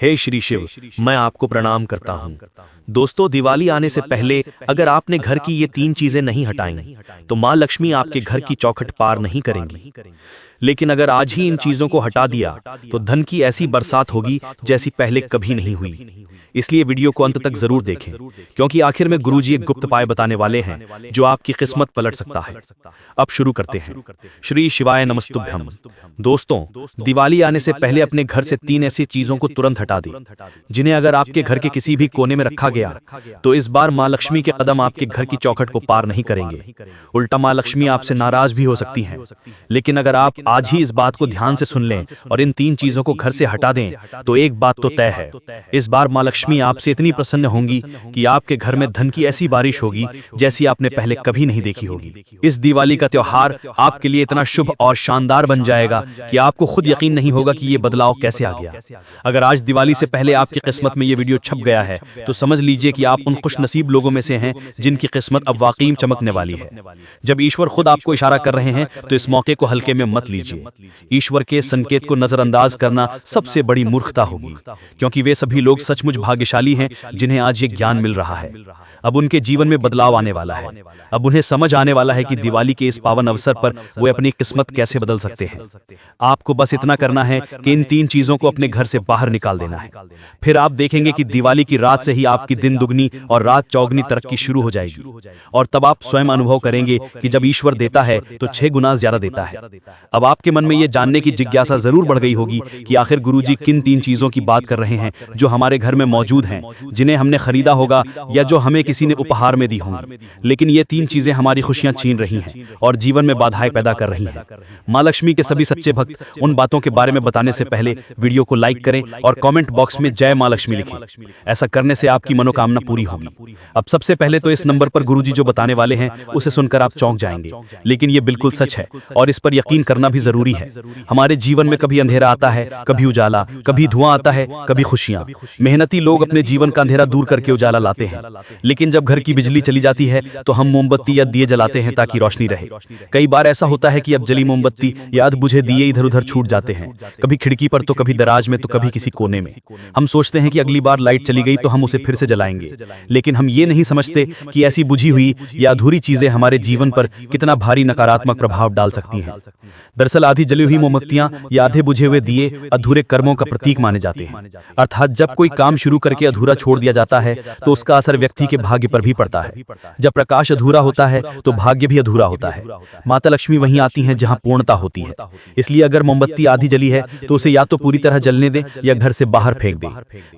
हे श्री शिव, मैं आपको प्रणाम करता हूँ। दोस्तों, दिवाली आने से पहले अगर आपने घर की ये 3 चीजें नहीं हटाई तो माँ लक्ष्मी आपके घर की चौखट पार नहीं करेंगी। लेकिन अगर आज ही इन चीजों को हटा दिया तो धन की ऐसी बरसात होगी जैसी पहले कभी नहीं हुई। इसलिए वीडियो को अंत तक जरूर देखें, क्योंकि आखिर में गुरुजी एक गुप्त उपाय बताने वाले हैं जो आपकी किस्मत पलट सकता है। अब शुरू करते हैं। श्री शिवाय नमस्तुभ्यम। दोस्तों, दिवाली आने से पहले अपने घर से 3 ऐसी चीजों को तुरंत हटा दें जिन्हें अगर आपके घर के किसी भी कोने में रखा गया तो इस बार माँ लक्ष्मी के कदम आपके घर की चौखट को पार नहीं करेंगे। उल्टा माँ लक्ष्मी आपसे नाराज भी हो सकती हैं। लेकिन अगर आप आज ही इस बात को ध्यान से सुन लें और इन 3 चीजों को घर से हटा दें तो एक बात तो तय है, इस बार माँ लक्ष्मी आपसे इतनी प्रसन्न होंगी कि आपके घर में धन की ऐसी बारिश होगी जैसी आपने पहले कभी नहीं देखी होगी। इस दिवाली का त्योहार आपके लिए इतना शुभ और शानदार बन जाएगा कि आपको खुद यकीन नहीं होगा कि ये बदलाव कैसे आ गया। अगर आज दिवाली से पहले आपकी किस्मत में ये वीडियो छप गया है तो समझ लीजिए कि आप उन खुशनसीब लोगों में से हैं जिनकी किस्मत अब वाकई चमकने वाली है। जब ईश्वर खुद आपको इशारा कर रहे हैं तो इस मौके को हल्के में मत लीजिए। ईश्वर के संकेत को नजरअंदाज करना सबसे बड़ी मूर्खता होगी, क्योंकि वे सभी लोग सचमुच भाग्यशाली हैं जिन्हें आज ये ज्ञान मिल रहा है। अब उनके जीवन में बदलाव आने वाला है। अब उन्हें समझ आने वाला है कि दिवाली के इस पावन अवसर पर वे अपनी किस्मत कैसे बदल सकते हैं। आपको बस इतना करना है कि इन 3 चीजों को अपने घर से बाहर निकाल देना है। फिर आप देखेंगे कि दिवाली की रात से ही आपकी दिन दुगनी और रात चौगनी तरक्की शुरू हो जाएगी। और तब आप स्वयं अनुभव करेंगे कि जब ईश्वर देता है तो 6 गुना ज्यादा देता है। अब आपके मन में यह जानने की जिज्ञासा जरूर बढ़ गई होगी कि आखिर गुरुजी किन 3 चीजों की बात कर रहे हैं जो हमारे घर में मौजूद हैं, जिन्हें हमने खरीदा होगा या जो हमें किसी ने उपहार में दी होंगी। लेकिन ये 3 चीजें हमारी खुशियां छीन रही हैं और जीवन में बाधाएं पैदा कर रही हैं। माँ लक्ष्मी के सभी सच्चे भक्त उन बातों के बारे में बताने से पहले वीडियो को लाइक करें और कमेंट बॉक्स में जय माँ लक्ष्मी लिखें। ऐसा करने से आपकी मनोकामना पूरी होगी। अब सबसे पहले तो इस नंबर पर गुरुजी जो बताने वाले हैं उसे सुनकर आप चौंक जाएंगे, लेकिन ये बिल्कुल सच है और इस पर यकीन करना भी जरूरी है। हमारे जीवन में कभी अंधेरा आता है, कभी उजाला, कभी धुआं आता है, कभी खुशियां। मेहनती लोग अपने जीवन का अंधेरा दूर करके उजाला लाते हैं, लेकिन जब घर की बिजली चली जाती है तो हम मोमबत्ती या दिए जलाते हैं ताकि रोशनी रहे। कई बार ऐसा होता है कि अब जली मोमबत्ती या अधबुझे दिए इधर उधर छूट जाते हैं, कभी खिड़की पर तो कभी दराज में तो कभी किसी कोने में। हम सोचते हैं कि अगली बार लाइट चली गई तो हम उसे फिर से जलाएंगे, लेकिन हम ये नहीं समझते कि ऐसी बुझी हुई या अधूरी चीजें हमारे जीवन पर कितना भारी नकारात्मक प्रभाव डाल सकती हैं। दरअसल आधी जली हुई मोमबत्तियां या आधे बुझे हुए दिए अधूरे कर्मों का प्रतीक माने जाते हैं। अर्थात जब कोई काम शुरू करके अधूरा छोड़ दिया जाता है तो उसका असर व्यक्ति के भाग्य पर भी पड़ता है। जब प्रकाश अधूरा होता है तो भाग्य भी अधूरा होता है। माता लक्ष्मी वहीं आती हैं जहां पूर्णता होती है। इसलिए अगर मोमबत्ती आधी जली है तो उसे या तो पूरी तरह जलने दें या घर से बाहर फेंक दें।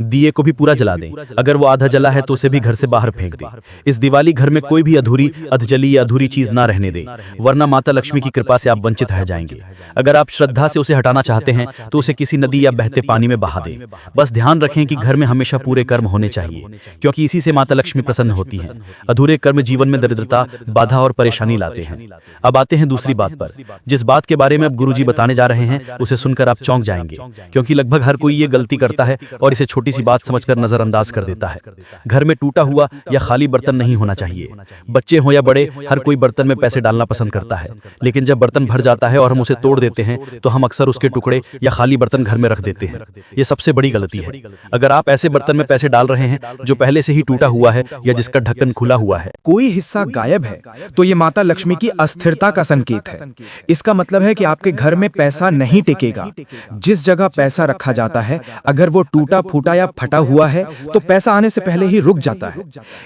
दिए को भी पूरा जला दें। अगर वो आधा जला है तो उसे भी घर से बाहर फेंक दें। इस दिवाली घर में कोई भी अधूरी, अधजली या अधूरी चीज ना रहने दें, वरना माता लक्ष्मी की कृपा से आप वंचित रह जाएंगे। अगर आप श्रद्धा से उसे हटाना चाहते हैं तो उसे किसी नदी या बहते पानी में बहा दें। बस ध्यान रखें कि घर में हमेशा पूरे कर्म होने चाहिए, क्योंकि इसी से माता लक्ष्मी प्रसन्न होती हैं। अधूरे कर्म जीवन में दरिद्रता, बाधा और परेशानी लाते हैं। अब आते हैं दूसरी बात पर। जिस बात के बारे में अब गुरुजी बताने जा रहे हैं उसे सुनकर आप चौंक जाएंगे, क्योंकि लगभग हर कोई ये गलती करता है और इसे छोटी सी बात समझकर नजरअंदाज कर देता है। घर में टूटा हुआ या खाली बर्तन नहीं होना चाहिए। बच्चे हो या बड़े, हर कोई बर्तन में पैसे डालना पसंद करता है, लेकिन जब बर्तन भर जाता है और हम उसे तोड़ देते हैं तो हम अक्सर उसके टुकड़े या खाली बर्तन घर में रख देते हैं। ये सबसे बड़ी गलती है। अगर आप ऐसे बर्तन में पैसे डाल रहे हैं जो पहले से ही टूटा हुआ है या जिसका ढक्कन खुला हुआ है, कोई हिस्सा गायब है, तो ये माता लक्ष्मी की अस्थिरता का संकेत है। इसका मतलब है कि आपके घर में पैसा नहीं टिकेगा। जिस जगह पैसा रखा जाता है अगर वो टूटा फूटा या फटा हुआ है तो पैसा आने से पहले ही रुक जाता है।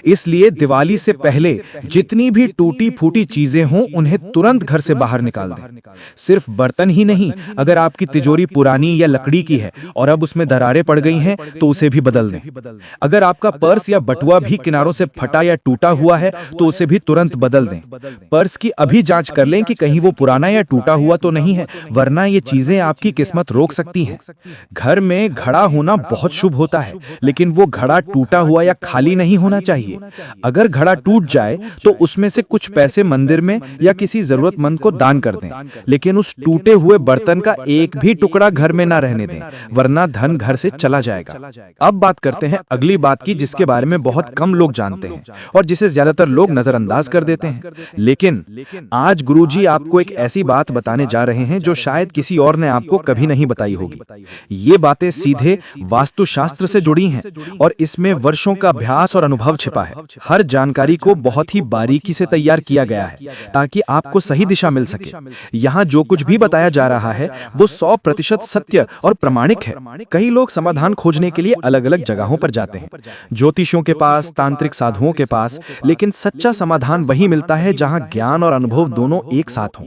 इसलिए दिवाली से पहले जितनी भी टूटी फूटी चीजें हों उन्हें तुरंत घर से बाहर निकाल दें। सिर्फ बर्तन ही नहीं, अगर आपकी तिजोरी पुरानी या लकड़ी की है और अब उसमें दरारें पड़ गई हैं तो उसे भी बदल दें। अगर आपका पर्स या बटुआ भी किनारों से फटा या टूटा हुआ है तो उसे भी तुरंत बदल दें। पर्स की अभी जांच कर लें कि कहीं वो पुराना या टूटा हुआ तो नहीं है, वरना ये चीजें आपकी किस्मत रोक सकती हैं। घर में घड़ा होना बहुत शुभ होता है, लेकिन वो घड़ा टूटा हुआ या खाली नहीं होना चाहिए। अगर घड़ा टूट जाए तो उसमें से कुछ पैसे मंदिर में या किसी जरूरतमंद को दान कर दें, लेकिन लेकिन उस टूटे हुए बर्तन का एक भी टुकड़ा घर में ना रहने दें, वरना धन घर से चला जाएगा। अब बात करते हैं अगली बात की, जिसके बारे में बहुत कम लोग जानते हैं और जिसे ज्यादातर लोग नजरअंदाज कर देते हैं। लेकिन आज गुरुजी आपको एक ऐसी बात बताने जा रहे हैं जो शायद किसी और ने आपको कभी नहीं बताई होगी। ये बातें सीधे वास्तुशास्त्र से जुड़ी हैं और इसमें वर्षों का अभ्यास और अनुभव छिपा है। हर जानकारी को बहुत ही बारीकी से तैयार किया गया है ताकि आपको सही दिशा मिल सके। यहाँ जो कुछ भी बताया जा रहा है वो 100% सत्य और प्रमाणिक है। कई लोग समाधान खोजने के लिए अलग अलग जगहों पर जाते हैं, ज्योतिषियों के पास, तांत्रिक साधुओं के पास, लेकिन सच्चा समाधान वही मिलता है जहां ज्ञान और अनुभव दोनों एक साथ हों।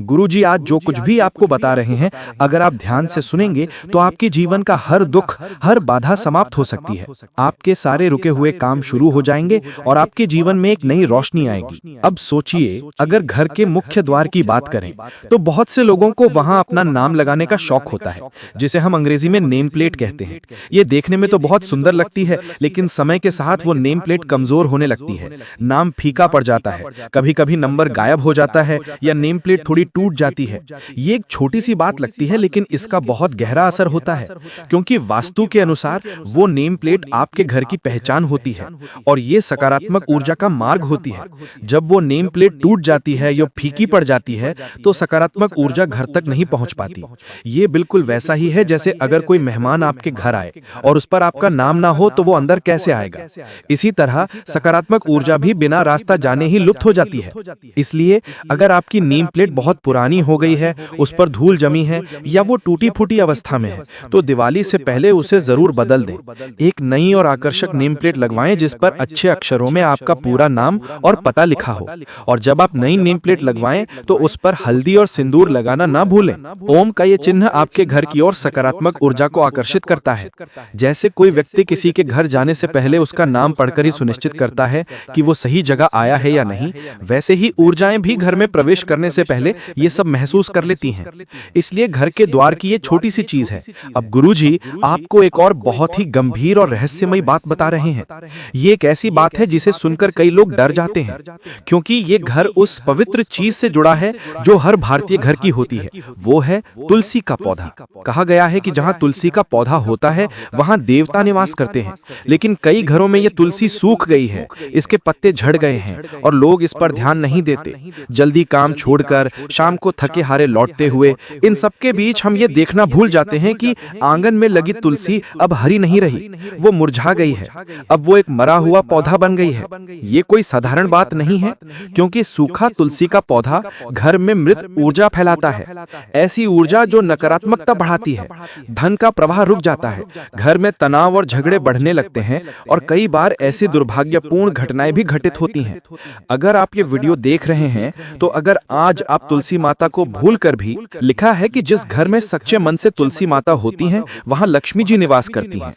गुरुजी आज जो कुछ भी आपको बता रहे हैं, अगर आप ध्यान से सुनेंगे तो आपके जीवन का हर दुख, हर बाधा समाप्त हो सकती है। आपके सारे रुके हुए काम शुरू हो जाएंगे और आपके जीवन में एक नई रोशनी आएगी। अब सोचिए, अगर घर के मुख्य द्वार की बात करें तो बहुत से लोगों को वहां अपना नाम लगाने का शौक होता है, जिसे हम अंग्रेजी में नेम प्लेट कहते हैं। ये देखने में तो बहुत सुंदर लगती है, लेकिन समय के साथ वो नेम प्लेट कमजोर होने लगती है, नाम फीका पड़ जाता है, कभी कभी नंबर गायब हो जाता है या नेम प्लेट थोड़ी टूट जाती है। ये एक छोटी सी बात लगती है, लेकिन इसका बहुत गहरा असर होता है, क्योंकि वास्तु के अनुसार वो नेम प्लेट आपके घर की पहचान होती है और ये सकारात्मक ऊर्जा का मार्ग होती है। जब वो नेम प्लेट टूट जाती है या फीकी पड़ जाती है तो सकारात्मक ऊर्जा घर तक नहीं पहुंच पाती। ये बिल्कुल वैसा ही है जैसे अगर कोई मेहमान आपके घर आए और उस पर आपका नाम ना हो तो वो अंदर कैसे आएगा। इसी तरह सकारात्मक ऊर्जा भी बिना रास्ता जाने ही लुप्त हो जाती है। इसलिए अगर आपकी नेम प्लेट बहुत पुरानी हो गई है, उस पर धूल जमी है या वो टूटी फूटी अवस्था में है, तो दिवाली से पहले उसे जरूर बदल दें। एक नई और आकर्षक नेम प्लेट लगवाएं जिस पर अच्छे अक्षरों में आपका पूरा नाम और पता लिखा हो। और जब आप नई नेम प्लेट लगवाएं तो उस पर हल्दी और सिंदूर लगाना ना भूलें। ओम का ये चिन्ह आपके घर की ओर सकारात्मक ऊर्जा को आकर्षित करता है। जैसे कोई व्यक्ति किसी के घर जाने से पहले उसका नाम पढ़कर ही सुनिश्चित करता है कि वो सही जगह आया है या नहीं, वैसे ही ऊर्जाएं भी घर में प्रवेश करने से पहले ये सब महसूस कर लेती हैं। इसलिए घर के द्वार की ये छोटी सी चीज है। अब गुरुजी आपको एक और बहुत ही गंभीर और रहस्यमयी बात बता रहे हैं। ये एक ऐसी बात है जिसे सुनकर कई लोग डर जाते हैं, क्योंकि ये घर उस पवित्र चीज से जुड़ा है जो हर भारतीय घर की होती है। वो है तुलसी का पौधा। कहा गया है कि जहां तुलसी का पौधा होता है वहां देवता निवास करते हैं, लेकिन कई घरों में ये तुलसी सूख गई है, इसके पत्ते झड़ गए हैं और लोग इस पर ध्यान नहीं देते। जल्दी काम छोड़कर शाम को थके हारे लौटते हुए इन सबके बीच हम ये देखना भूल जाते हैं कि आंगन में लगी तुलसी अब हरी नहीं रही, वो मुरझा गई है, अब वो एक मरा हुआ पौधा बन गई है। ये कोई साधारण बात नहीं है, क्योंकि सूखा तुलसी का पौधा घर में मृत ऊर्जा फैलाता है, ऐसी ऊर्जा जो नकारात्मकता बढ़ाती है। धन का प्रवाह रुक जाता है, घर में तनाव और झगड़े बढ़ने लगते हैं और कई बार ऐसी दुर्भाग्यपूर्ण घटनाएं भी घटित होती हैं। अगर आप ये वीडियो देख रहे हैं तो अगर आज आप तुलसी माता को भूलकर भी, लिखा है कि जिस घर में सच्चे मन से तुलसी माता होती हैं वहां लक्ष्मी जी निवास करती हैं।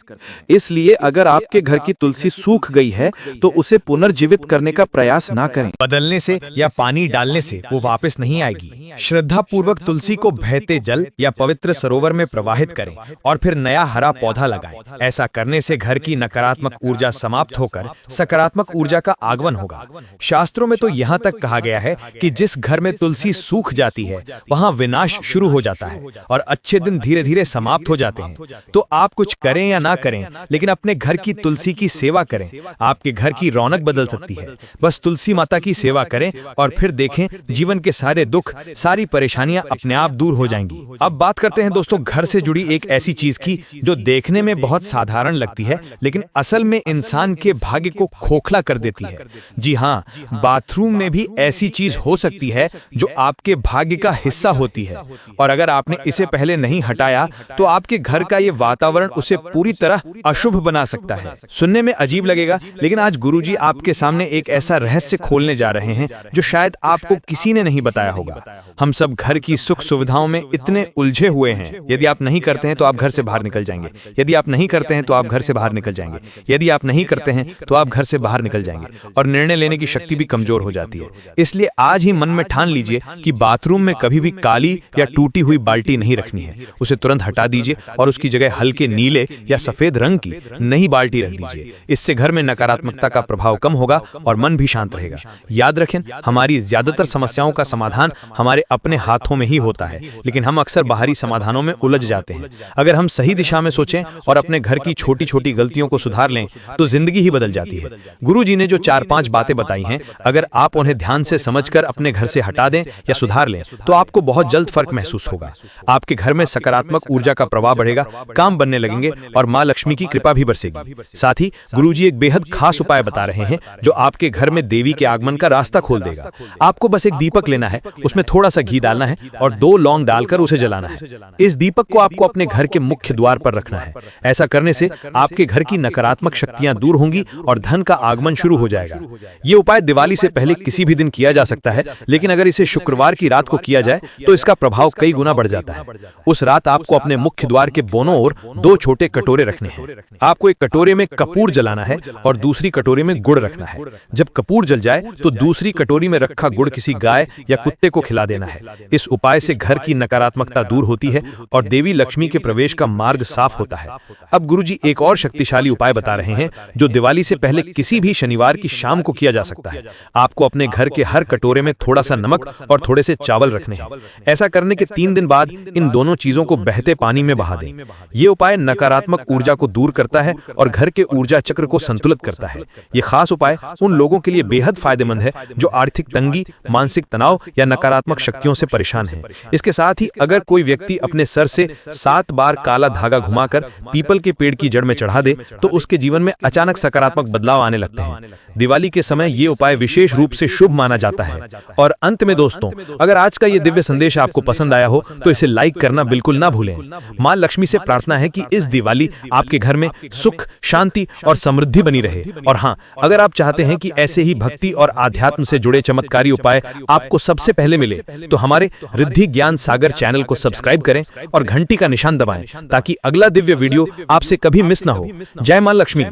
इसलिए अगर आपके घर की तुलसी सूख गई है तो उसे पुनर्जीवित करने का प्रयास ना करें। बदलने से या पानी डालने से वो वापस नहीं आएगी। श्रद्धा पूर्वक तुलसी को बहते जल या पवित्र सरोवर में प्रवाहित करें और फिर नया हरा पौधा लगाएं। ऐसा करने से घर की नकारात्मक ऊर्जा समाप्त होकर सकारात्मक ऊर्जा का आगमन होगा। शास्त्रों में तो यहाँ तक कहा गया है कि जिस घर में तुलसी सूख जाती है वहां विनाश शुरू हो जाता है और अच्छे दिन धीरे धीरे समाप्त हो जाते हैं। तो आप कुछ करें या ना करें, लेकिन अपने घर की तुलसी की सेवा करें। आपके घर की रौनक बदल सकती है। बस तुलसी माता की सेवा करें और फिर देखें जीवन के सारे दुख, सारी परेशानियां अपने आप दूर हो जाएंगी। अब बात करते हैं दोस्तों घर से जुड़ी एक ऐसी चीज की जो देखने में बहुत साधारण लगती है, लेकिन असल में इंसान के भाग्य को खोखला कर देती है। जी हाँ, बाथरूम में भी ऐसी चीज हो सकती है जो आपके भाग्य का हिस्सा होती है, और अगर आपने इसे पहले नहीं हटाया तो आपके घर का ये वातावरण उसे पूरी तरह अशुभ बना सकता है। सुनने में अजीब लगेगा, लेकिन आज गुरुजी आपके सामने एक ऐसा रहस्य खोलने जा रहे हैं जो शायद आपको किसी ने नहीं बताया होगा। हम सब घर की सुख सुविधाओं में इतने उलझे हुए हैं। यदि आप नहीं करते हैं तो आप घर से बाहर निकल जाएंगे। यदि आप नहीं करते हैं तो आप घर से बाहर निकल जाएंगे। यदि आप नहीं करते हैं तो आप घर से बाहर निकल जाएंगे और निर्णय लेने की शक्ति भी कमजोर हो जाती है। इसलिए आज ही मन में ठान लीजिए कि बाथरूम में कभी भी काली या टूटी हुई बाल्टी नहीं रखनी है। उसे तुरंत हटा दीजिए और उसकी जगह हल्के नीले या सफेद रंग की नई बाल्टी रख दीजिए। इससे घर में नकारात्मकता का प्रभाव कम होगा और मन भी शांत रहेगा। याद रखें, हमारी ज्यादातर समस्याओं का समाधान हमारे अपने अपने हाथों में ही होता है, लेकिन हम अक्सर बाहरी समाधानों में उलझ जाते हैं। अगर हम सही दिशा में सोचें और अपने घर की छोटी छोटी गलतियों को सुधार लें तो जिंदगी ही बदल जाती है। गुरु जी ने जो 4-5 बातें बताई हैं, अगर आप उन्हें ध्यान से समझकर अपने घर से हटा दें या सुधार लें तो आपको बहुत जल्द फर्क महसूस होगा। आपके घर में सकारात्मक ऊर्जा का प्रवाह बढ़ेगा, काम बनने लगेंगे और मां लक्ष्मी की कृपा भी बरसेगी। साथ ही गुरु जी एक बेहद खास उपाय बता रहे हैं जो आपके घर में देवी के आगमन का रास्ता खोल देगा। आपको बस एक दीपक लेना है, उसमें थोड़ा सा घी डालना है और 2 लौंग डालकर उसे जलाना है। इस दीपक को आपको अपने घर के मुख्य द्वार पर रखना है। ऐसा करने से आपके घर की नकारात्मक शक्तियां दूर होंगी और धन का आगमन शुरू हो जाएगा। ये उपाय दिवाली से पहले किसी भी दिन किया जा सकता है, लेकिन अगर इसे शुक्रवार की रात को किया जाए तो इसका प्रभाव कई गुना बढ़ जाता है। उस रात आपको अपने मुख्य द्वार के दोनों ओर 2 छोटे कटोरे रखने हैं। आपको एक कटोरे में कपूर जलाना है और दूसरी कटोरे में गुड़ रखना है। जब कपूर जल जाए तो दूसरी कटोरी में रखा गुड़ किसी गाय या कुत्ते को खिला देना है। इस उपाय से घर की नकारात्मकता दूर होती है और देवी लक्ष्मी के प्रवेश का मार्ग साफ होता है। अब गुरुजी एक और शक्तिशाली उपाय बता रहे हैं जो दिवाली से पहले किसी भी शनिवार की शाम को किया जा सकता है। आपको अपने घर के हर कटोरे में थोड़ा सा नमक और थोड़े से चावल रखने हैं। ऐसा करने के 3 दिन बाद इन दोनों चीजों को बहते पानी में बहा दें। ये उपाय नकारात्मक ऊर्जा को दूर करता है और घर के ऊर्जा चक्र को संतुलित करता है। ये खास उपाय उन लोगों के लिए बेहद फायदेमंद है जो आर्थिक तंगी, मानसिक तनाव या नकारात्मक शक्तियों से परेशान हैं। इसके साथ ही अगर कोई व्यक्ति अपने सर से 7 बार काला धागा घुमाकर पीपल के पेड़ की जड़ में चढ़ा दे तो उसके जीवन में अचानक सकारात्मक बदलाव आने लगते हैं। दिवाली के समय ये उपाय विशेष रूप से शुभ माना जाता है। और अंत में दोस्तों, अगर आज का ये दिव्य संदेश आपको पसंद आया हो तो इसे लाइक करना बिल्कुल ना भूलें। मां लक्ष्मी से प्रार्थना है कि इस दिवाली आपके घर में सुख, शांति और समृद्धि बनी रहे। और हाँ, अगर आप चाहते हैं कि ऐसे ही भक्ति और आध्यात्म से जुड़े चमत्कारी उपाय आपको सबसे पहले मिले तो हमारे रिद्धि ज्ञान सागर चैनल को सब्सक्राइब करें और घंटी का निशान दबाएं ताकि अगला दिव्य वीडियो आपसे कभी मिस ना हो। जय मां लक्ष्मी।